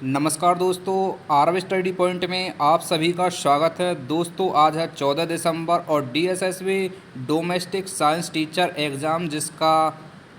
नमस्कार दोस्तों, Aarav study point में आप सभी का स्वागत है। दोस्तों आज है 14 दिसंबर और DSSB domestic science teacher exam जिसका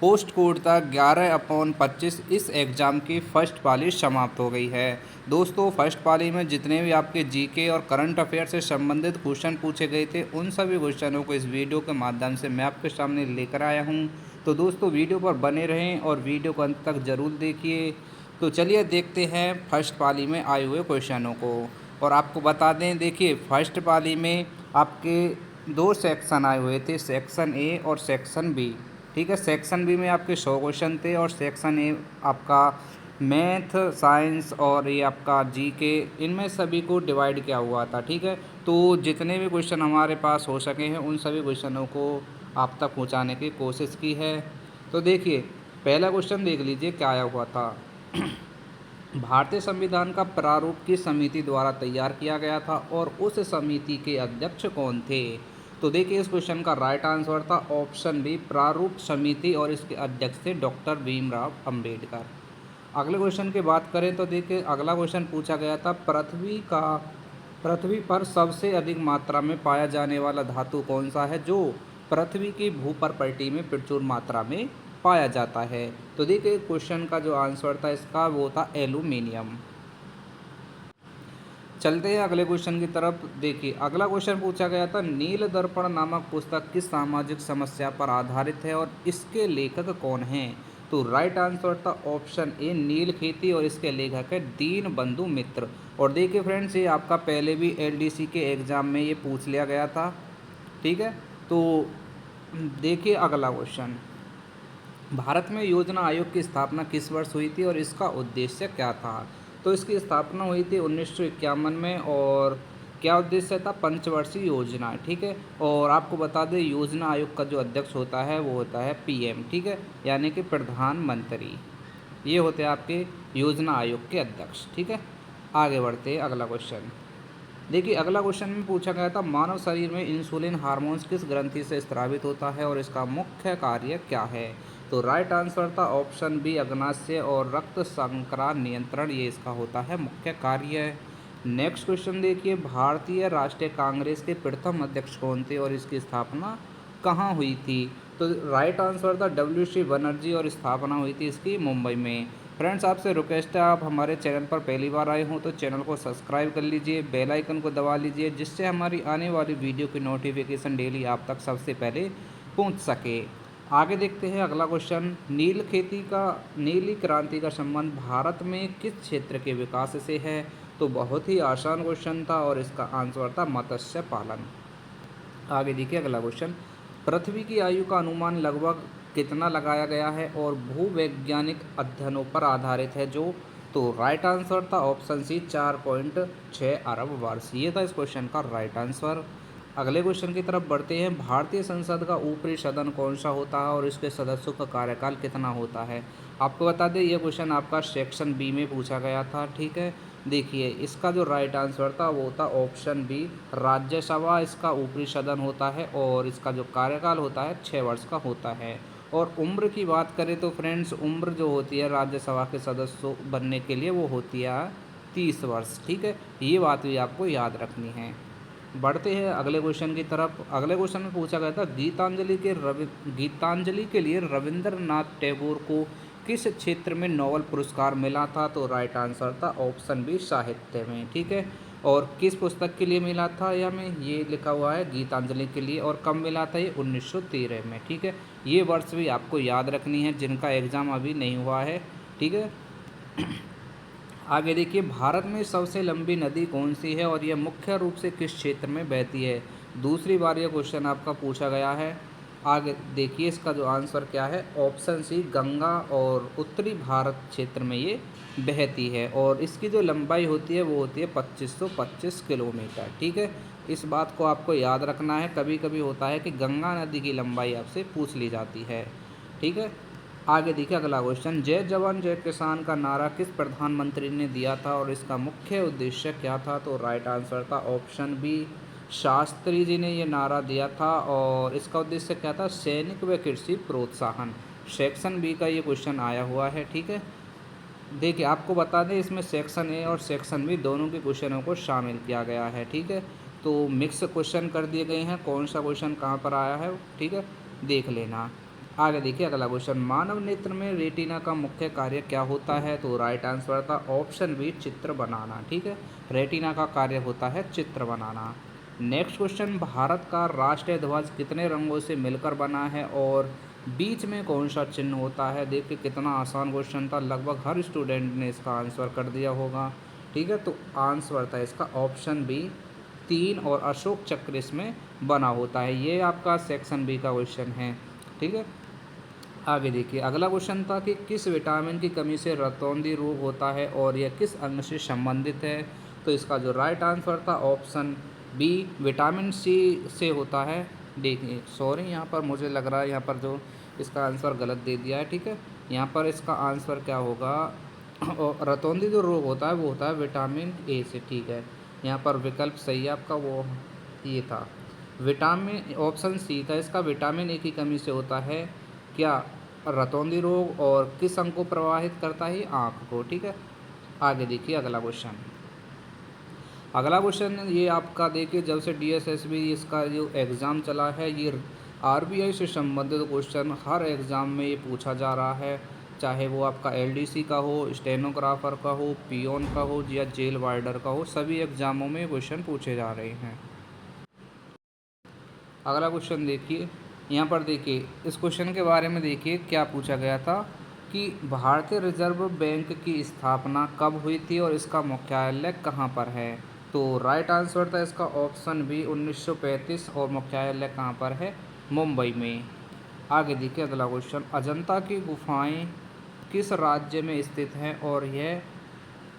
पोस्ट कोड था 11/25। इस एग्ज़ाम की फ़र्स्ट पाली समाप्त हो गई है। दोस्तों फर्स्ट पाली में जितने भी आपके जीके और करंट अफेयर से संबंधित क्वेश्चन पूछे गए थे उन सभी क्वेश्चनों को इस वीडियो के माध्यम से मैं आपके सामने लेकर आया हूँ। तो दोस्तों वीडियो पर बने रहें और वीडियो को अंत तक ज़रूर देखिए। तो चलिए देखते हैं फर्स्ट पाली में आए हुए क्वेश्चनों को। और आपको बता दें, देखिए फर्स्ट पाली में आपके दो सेक्शन आए हुए थे, सेक्शन ए और सेक्शन बी। ठीक है, सेक्शन बी में आपके 100 क्वेश्चन थे और सेक्शन ए आपका मैथ साइंस और ये आपका जीके, इनमें सभी को डिवाइड किया हुआ था। ठीक है, तो जितने भी क्वेश्चन हमारे पास हो सके हैं उन सभी क्वेश्चनों को आप तक पहुंचाने की कोशिश की है। तो देखिए पहला क्वेश्चन देख लीजिए क्या आया हुआ था। भारतीय संविधान का प्रारूप किस समिति द्वारा तैयार किया गया था और उस समिति के अध्यक्ष कौन थे? तो देखिए इस क्वेश्चन का राइट आंसर था ऑप्शन बी, प्रारूप समिति, और इसके अध्यक्ष थे डॉक्टर भीमराव अंबेडकर। अगले क्वेश्चन की बात करें तो देखिए अगला क्वेश्चन पूछा गया था, पृथ्वी पर सबसे अधिक मात्रा में पाया जाने वाला धातु कौन सा है जो पृथ्वी की भूपर्पटी में प्रचुर मात्रा में पाया जाता है? तो देखिए क्वेश्चन का जो आंसर था इसका वो था एल्यूमिनियम। चलते हैं अगले क्वेश्चन की तरफ। देखिए अगला क्वेश्चन पूछा गया था, नील दर्पण नामक पुस्तक किस सामाजिक समस्या पर आधारित है और इसके लेखक कौन हैं? तो राइट आंसर था ऑप्शन ए, नील खेती, और इसके लेखक है दीन बंधु मित्र। और देखिए फ्रेंड्स ये आपका पहले भी एलडीसी के एग्ज़ाम में ये पूछ लिया गया था। ठीक है, तो देखिए अगला क्वेश्चन, भारत में योजना आयोग की स्थापना किस वर्ष हुई थी और इसका उद्देश्य क्या था? तो इसकी स्थापना हुई थी 1951 में और क्या उद्देश्य था? पंचवर्षीय योजना। ठीक है, और आपको बता दें योजना आयोग का जो अध्यक्ष होता है वो होता है पीएम। ठीक है, यानी कि प्रधानमंत्री, ये होते हैं आपके योजना आयोग के अध्यक्ष। ठीक है, आगे बढ़ते हैं अगला क्वेश्चन। देखिए अगला क्वेश्चन में पूछा गया था, मानव शरीर में इंसुलिन हार्मोन्स किस ग्रंथि से स्रावित होता है और इसका मुख्य कार्य क्या है? तो राइट आंसर था ऑप्शन बी, अग्नाशय और रक्त शर्करा नियंत्रण, ये इसका होता है मुख्य कार्य। नेक्स्ट क्वेश्चन देखिए, भारतीय राष्ट्रीय कांग्रेस के प्रथम अध्यक्ष कौन थे और इसकी स्थापना कहाँ हुई थी? तो राइट आंसर था डब्ल्यू.सी. बनर्जी और स्थापना हुई थी इसकी मुंबई में। फ्रेंड्स आपसे रिक्वेस्ट है, आप हमारे चैनल पर पहली बार आए हों तो चैनल को सब्सक्राइब कर लीजिए, बेल आइकन को दबा लीजिए, जिससे हमारी आने वाली वीडियो की नोटिफिकेशन डेली आप तक सबसे पहले पहुंच सके। आगे देखते हैं अगला क्वेश्चन, नीली क्रांति का संबंध भारत में किस क्षेत्र के विकास से है? तो बहुत ही आसान क्वेश्चन था और इसका आंसर था मत्स्य पालन। आगे देखिए अगला क्वेश्चन, पृथ्वी की आयु का अनुमान लगभग कितना लगाया गया है और भूवैज्ञानिक अध्ययनों पर आधारित है जो? तो राइट आंसर था ऑप्शन सी, 4.6 अरब वर्ष। ये था इस क्वेश्चन का राइट आंसर। अगले क्वेश्चन की तरफ बढ़ते हैं, भारतीय संसद का ऊपरी सदन कौन सा होता है और इसके सदस्यों का कार्यकाल कितना होता है? आपको बता दें ये क्वेश्चन आपका सेक्शन बी में पूछा गया था। ठीक है, देखिए इसका जो राइट आंसर था वो था ऑप्शन बी, राज्यसभा इसका ऊपरी सदन होता है और इसका जो कार्यकाल होता है 6 वर्ष का होता है। और उम्र की बात करें तो फ्रेंड्स उम्र जो होती है राज्यसभा के सदस्य बनने के लिए वो होती है 30 वर्ष। ठीक है, ये बात भी आपको याद रखनी है। बढ़ते हैं अगले क्वेश्चन की तरफ। अगले क्वेश्चन में पूछा गया था, गीतांजलि के लिए रविंद्रनाथ टैगोर को किस क्षेत्र में नोबेल पुरस्कार मिला था? तो राइट आंसर था ऑप्शन बी, साहित्य में। ठीक है, और किस पुस्तक के लिए मिला था या में ये लिखा हुआ है गीतांजलि के लिए, और कब मिला था? ये 1913 में। ठीक है, ये वर्ष भी आपको याद रखनी है जिनका एग्ज़ाम अभी नहीं हुआ है। ठीक है, आगे देखिए, भारत में सबसे लंबी नदी कौन सी है और यह मुख्य रूप से किस क्षेत्र में बहती है? दूसरी बार यह क्वेश्चन आपका पूछा गया है। आगे देखिए इसका जो आंसर क्या है, ऑप्शन सी, गंगा, और उत्तरी भारत क्षेत्र में ये बहती है और इसकी जो लंबाई होती है वो होती है 2525 किलोमीटर। ठीक है, इस बात को आपको याद रखना है, कभी कभी होता है कि गंगा नदी की लंबाई आपसे पूछ ली जाती है। ठीक है, आगे देखिए अगला क्वेश्चन, जय जवान जय किसान का नारा किस प्रधानमंत्री ने दिया था और इसका मुख्य उद्देश्य क्या था? तो राइट आंसर था ऑप्शन बी, शास्त्री जी ने ये नारा दिया था और इसका उद्देश्य क्या था? सैनिक व कृषि प्रोत्साहन। सेक्शन बी का ये क्वेश्चन आया हुआ है। ठीक है, देखिए आपको बता दें इसमें सेक्शन ए और सेक्शन बी दोनों के क्वेश्चनों को शामिल किया गया है, ठीक है। तो मिक्स क्वेश्चन कर दिए गए हैं, कौन सा क्वेश्चन कहाँ पर आया है, ठीक है, देख लेना। आगे देखिए अगला क्वेश्चन, मानव नेत्र में रेटिना का मुख्य कार्य क्या होता है? तो राइट आंसर था ऑप्शन बी चित्र बनाना, ठीक है। रेटिना का कार्य होता है चित्र बनाना। नेक्स्ट क्वेश्चन, भारत का राष्ट्रीय ध्वज कितने रंगों से मिलकर बना है और बीच में कौन सा चिन्ह होता है? देखिए कितना आसान क्वेश्चन था, लगभग हर स्टूडेंट ने इसका आंसर कर दिया होगा, ठीक है। तो आंसर था इसका ऑप्शन बी, तीन और अशोक चक्र इसमें बना होता है। ये आपका सेक्शन बी का क्वेश्चन है, ठीक है। आगे देखिए अगला क्वेश्चन था कि किस विटामिन की कमी से रतौंधी रोग होता है और यह किस अंग से संबंधित है? तो इसका जो राइट आंसर था ऑप्शन बी विटामिन सी से होता है। देखिए सॉरी यहाँ पर मुझे लग रहा है यहाँ पर जो इसका आंसर गलत दे दिया है, ठीक है। यहाँ पर इसका आंसर क्या होगा और रतौंधी जो रोग होता है वो होता है विटामिन ए से, ठीक है। यहाँ पर विकल्प सही है आपका, वो ये था विटामिन, ऑप्शन सी था इसका, विटामिन ए की कमी से होता है क्या रतौंधी रोग और किस अंग को प्रभावित करता है? आँख को, ठीक है। आगे देखिए अगला क्वेश्चन, अगला क्वेश्चन ये आपका देखिए जब से डीएसएसबी इसका जो एग्ज़ाम चला है ये आरबीआई से संबंधित क्वेश्चन हर एग्ज़ाम में ये पूछा जा रहा है, चाहे वो आपका एलडीसी का हो, स्टेनोग्राफर का हो, पियोन का हो या जेल वार्डर का हो, सभी एग्ज़ामों में क्वेश्चन पूछे जा रहे हैं। अगला क्वेश्चन देखिए, यहाँ पर देखिए इस क्वेश्चन के बारे में देखिए क्या पूछा गया था कि भारतीय रिजर्व बैंक की स्थापना कब हुई थी और इसका मुख्यालय कहाँ पर है? तो राइट आंसर था इसका ऑप्शन बी 1935 और मुख्यालय कहाँ पर है? मुंबई में। आगे देखिए अगला क्वेश्चन, अजंता की गुफाएं किस राज्य में स्थित हैं और यह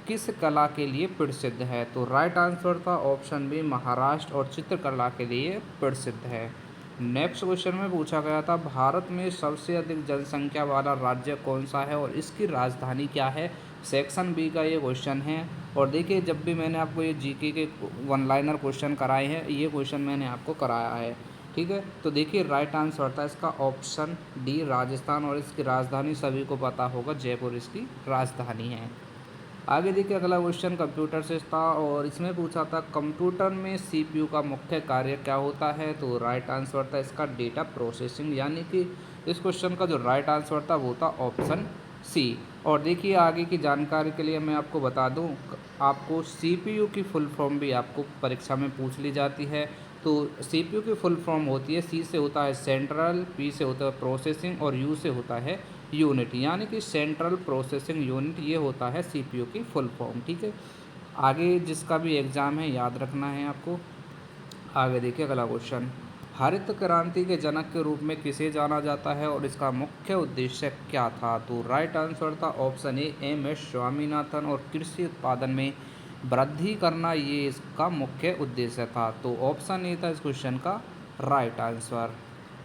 किस कला के लिए प्रसिद्ध है? तो राइट आंसर था ऑप्शन बी महाराष्ट्र और चित्रकला के लिए प्रसिद्ध है। नेक्स्ट क्वेश्चन में पूछा गया था भारत में सबसे अधिक जनसंख्या वाला राज्य कौन सा है और इसकी राजधानी क्या है? सेक्शन बी का ये क्वेश्चन है। और देखिए जब भी मैंने आपको ये जीके के वन लाइनर क्वेश्चन कराए हैं, ये क्वेश्चन मैंने आपको कराया है, ठीक है। तो देखिए राइट आंसर था इसका ऑप्शन डी राजस्थान और इसकी राजधानी सभी को पता होगा जयपुर इसकी राजधानी है। आगे देखिए अगला क्वेश्चन कंप्यूटर से था और इसमें पूछा था कंप्यूटर में सीपीयू का मुख्य कार्य क्या होता है? तो राइट आंसर था इसका डेटा प्रोसेसिंग, यानी कि इस क्वेश्चन का जो राइट आंसर था वो था ऑप्शन सी। और देखिए आगे की जानकारी के लिए मैं आपको बता दूं, आपको सीपीयू की फुल फॉर्म भी आपको परीक्षा में पूछ ली जाती है। तो सीपीयू की फुल फॉर्म होती है, सी से होता है सेंट्रल, पी से होता है प्रोसेसिंग और यू से होता है यूनिट, यानी कि सेंट्रल प्रोसेसिंग यूनिट, ये होता है सीपीयू की फुल फॉर्म, ठीक है। आगे जिसका भी एग्ज़ाम है याद रखना है आपको। आगे देखिए अगला क्वेश्चन, हरित क्रांति के जनक के रूप में किसे जाना जाता है और इसका मुख्य उद्देश्य क्या था? तो राइट आंसर था option A M S Swaminathan और कृषि उत्पादन में वृद्धि करना, ये इसका मुख्य उद्देश्य था। तो ऑप्शन ए था इस क्वेश्चन का राइट आंसर।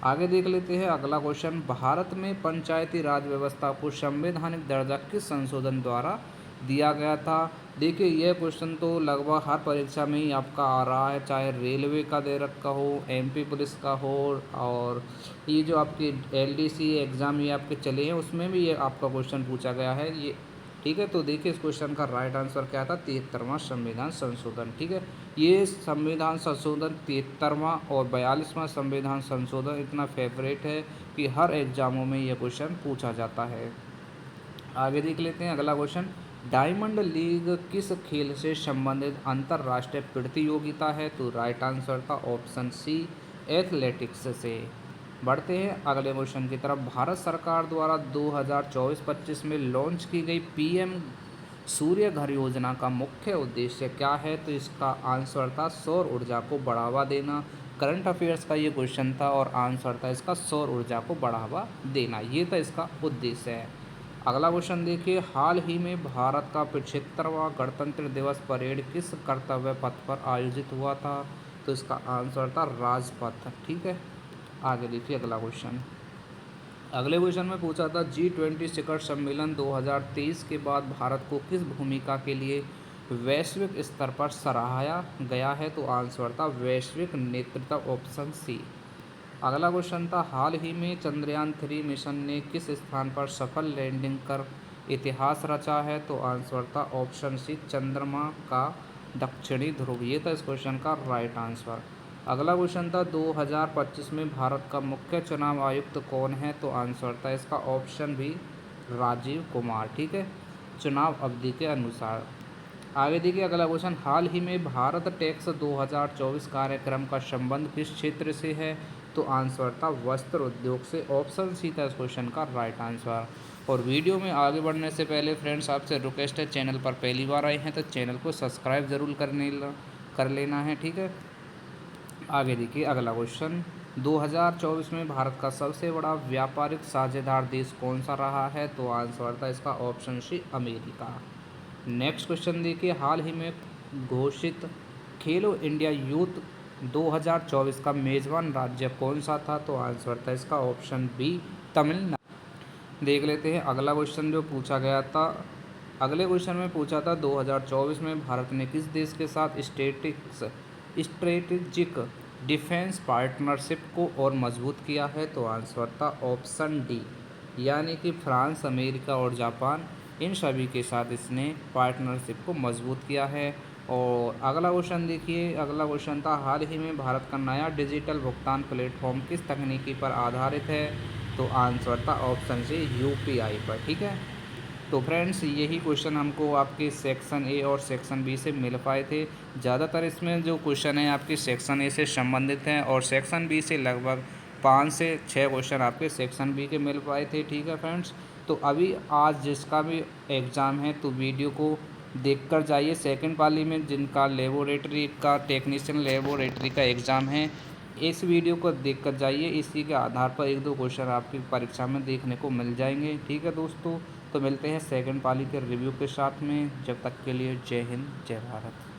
आगे देख लेते हैं अगला क्वेश्चन, भारत में पंचायती राज व्यवस्था को संवैधानिक दर्जा किस संशोधन द्वारा दिया गया था? देखिए यह क्वेश्चन तो लगभग हर परीक्षा में ही आपका आ रहा है, चाहे रेलवे का दे रखा हो, एमपी पुलिस का हो, और ये जो आपकी एलडीसी एग्ज़ाम ये आपके चले हैं उसमें भी ये आपका क्वेश्चन पूछा गया है ये, ठीक है। तो देखिए इस क्वेश्चन का राइट आंसर क्या था? 73वां संविधान संशोधन, ठीक है। ये संविधान संशोधन 73वां और 42वां संविधान संशोधन इतना फेवरेट है कि हर एग्जामों में ये क्वेश्चन पूछा जाता है। आगे देख लेते हैं अगला क्वेश्चन, डायमंड लीग किस खेल से संबंधित अंतर्राष्ट्रीय प्रतियोगिता है? तो राइट आंसर था ऑप्शन सी एथलेटिक्स से। बढ़ते हैं अगले क्वेश्चन की तरफ, भारत सरकार द्वारा 2024-25 में लॉन्च की गई पीएम सूर्य घर योजना का मुख्य उद्देश्य क्या है? तो इसका आंसर था सौर ऊर्जा को बढ़ावा देना। करंट अफेयर्स का ये क्वेश्चन था और आंसर था इसका सौर ऊर्जा को बढ़ावा देना, ये था इसका उद्देश्य है। अगला क्वेश्चन देखिए, हाल ही में भारत का 75वां गणतंत्र दिवस परेड किस कर्तव्य पथ पर आयोजित हुआ था? तो इसका आंसर था राजपथ, ठीक है। आगे देखिए अगला क्वेश्चन, अगले क्वेश्चन में पूछा था G20 शिखर सम्मेलन 2023 के बाद भारत को किस भूमिका के लिए वैश्विक स्तर पर सराहा गया है? तो आंसर था वैश्विक नेतृत्व, ऑप्शन सी। अगला क्वेश्चन था, हाल ही में चंद्रयान 3 मिशन ने किस स्थान पर सफल लैंडिंग कर इतिहास रचा है? तो आंसर था ऑप्शन सी, चंद्रमा का दक्षिणी ध्रुव। ये था इस क्वेश्चन का राइट आंसर। अगला क्वेश्चन था 2025 में भारत का मुख्य चुनाव आयुक्त कौन है? तो आंसर था इसका ऑप्शन बी, राजीव कुमार। ठीक है, चुनाव अवधि के अनुसार। आगे देखिए अगला क्वेश्चन, हाल ही में भारत टैक्स 2024 कार्यक्रम का संबंध किस क्षेत्र से है? तो आंसर था वस्त्र उद्योग से। ऑप्शन सी था इस क्वेश्चन का राइट आंसर। और वीडियो में आगे बढ़ने से पहले फ्रेंड्स आपसे रिक्वेस्ट है, चैनल पर पहली बार आए हैं तो चैनल को सब्सक्राइब ज़रूर कर लेना है। ठीक है, आगे देखिए अगला क्वेश्चन, 2024 में भारत का सबसे बड़ा व्यापारिक साझेदार देश कौन सा रहा है? तो आंसर था इसका option C, America. Next question देखिए, हाल ही में घोषित खेलो इंडिया यूथ 2024 का मेज़बान राज्य कौन सा था? तो आंसर था इसका ऑप्शन बी, तमिलनाडु। देख लेते हैं अगला क्वेश्चन जो पूछा गया था। अगले क्वेश्चन में पूछा था 2024 में भारत ने किस देश के साथ स्ट्रेटेजिक डिफेंस पार्टनरशिप को और मजबूत किया है? तो आंसर था ऑप्शन डी, यानी कि फ्रांस, अमेरिका और जापान, इन सभी के साथ इसने पार्टनरशिप को मजबूत किया है। और अगला क्वेश्चन देखिए, अगला क्वेश्चन था, हाल ही में भारत का नया डिजिटल भुगतान प्लेटफॉर्म किस तकनीकी पर आधारित है? तो आंसर था ऑप्शन सी, यूपीआई पर। ठीक है, तो फ्रेंड्स यही क्वेश्चन हमको आपके सेक्शन ए और सेक्शन बी से मिल पाए थे। ज़्यादातर इसमें जो क्वेश्चन है आपके सेक्शन ए से संबंधित हैं और सेक्शन बी से लगभग 5 से 6 क्वेश्चन आपके सेक्शन बी के मिल पाए थे। ठीक है फ्रेंड्स, तो अभी आज जिसका भी एग्ज़ाम है तो वीडियो को देखकर जाइए। सेकंड पाली में जिनका लेबोरेटरी का टेक्नीशियन लेबोरेटरी का एग्ज़ाम है, इस वीडियो को देखकर जाइए। इसी के आधार पर 1-2 क्वेश्चन आपकी परीक्षा में देखने को मिल जाएंगे। ठीक है दोस्तों, तो मिलते हैं सेकंड पाली के रिव्यू के साथ में। जब तक के लिए जय हिंद, जय भारत।